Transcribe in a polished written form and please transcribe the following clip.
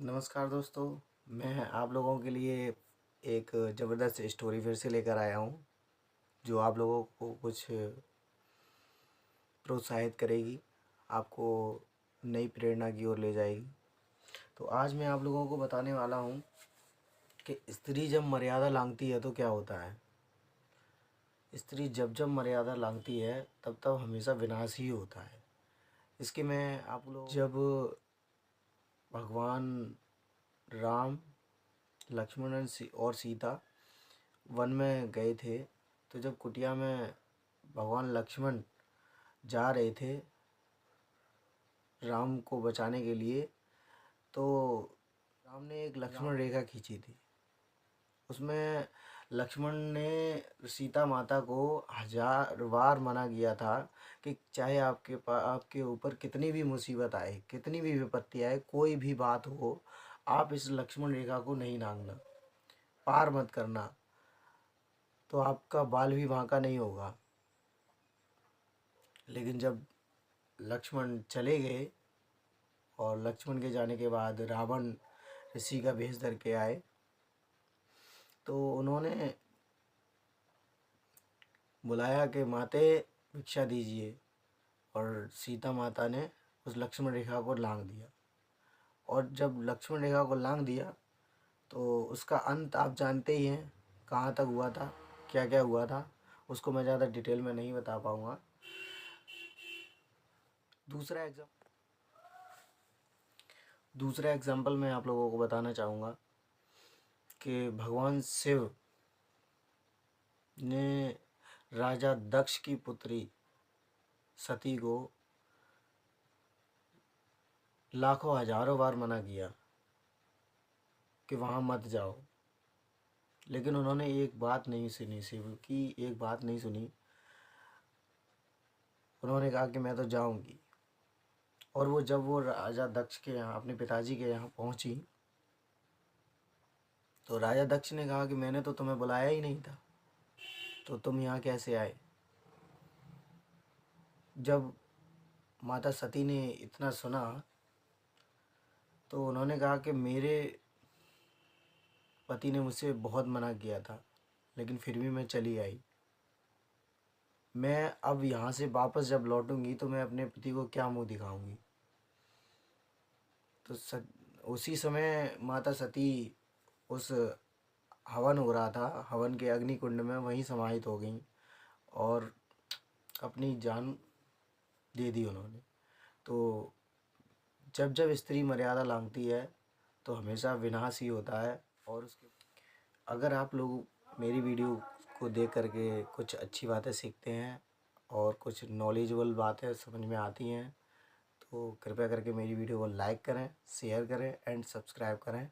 नमस्कार दोस्तों, मैं आप लोगों के लिए एक ज़बरदस्त स्टोरी फिर से लेकर आया हूँ, जो आप लोगों को कुछ प्रोत्साहित करेगी, आपको नई प्रेरणा की ओर ले जाएगी। तो आज मैं आप लोगों को बताने वाला हूँ कि स्त्री जब मर्यादा लांघती है तो क्या होता है। स्त्री जब जब मर्यादा लांघती है तब तब हमेशा विनाश ही होता है। इसके मैं आप लोग जब भगवान राम, लक्ष्मण और सीता वन में गए थे, तो जब कुटिया में भगवान लक्ष्मण जा रहे थे राम को बचाने के लिए, तो राम ने एक लक्ष्मण रेखा खींची थी। उसमें लक्ष्मण ने सीता माता को 1000 बार मना किया था कि चाहे आपके ऊपर कितनी भी मुसीबत आए, कितनी भी विपत्ति आए, कोई भी बात हो, आप इस लक्ष्मण रेखा को नहीं लांघना, पार मत करना, तो आपका बाल भी बांका नहीं होगा। लेकिन जब लक्ष्मण चले गए और लक्ष्मण के जाने के बाद रावण ऋषि का भेष धर के आए, तो उन्होंने बुलाया कि माते भिक्षा दीजिए, और सीता माता ने उस लक्ष्मण रेखा को लांघ दिया। और जब लक्ष्मण रेखा को लांघ दिया तो उसका अंत आप जानते ही हैं, कहाँ तक हुआ था, क्या क्या हुआ था। उसको मैं ज़्यादा डिटेल में नहीं बता पाऊँगा। दूसरा एग्जाम्पल मैं आप लोगों को बताना चाहूँगा कि भगवान शिव ने राजा दक्ष की पुत्री सती को लाखों हजारों बार मना किया कि वहाँ मत जाओ, लेकिन उन्होंने एक बात नहीं सुनी, शिव की एक बात नहीं सुनी। उन्होंने कहा कि मैं तो जाऊंगी। और जब वो राजा दक्ष के यहाँ, अपने पिताजी के यहाँ पहुंची, तो राजा दक्ष ने कहा कि मैंने तो तुम्हें बुलाया ही नहीं था, तो तुम यहाँ कैसे आए। जब माता सती ने इतना सुना तो उन्होंने कहा कि मेरे पति ने मुझसे बहुत मना किया था, लेकिन फिर भी मैं चली आई। मैं अब यहाँ से वापस जब लौटूंगी तो मैं अपने पति को क्या मुंह दिखाऊंगी। तो उसी समय माता सती उस हवन हो रहा था, हवन के अग्नि कुंड में वहीं समाहित हो गई और अपनी जान दे दी उन्होंने। तो जब जब स्त्री मर्यादा लांघती है तो हमेशा विनाश ही होता है। और उसके अगर आप लोग मेरी वीडियो को देख करके कुछ अच्छी बातें सीखते हैं और कुछ नॉलेजेबल बातें समझ में आती हैं, तो कृपया करके मेरी वीडियो को लाइक करें, शेयर करें एंड सब्सक्राइब करें।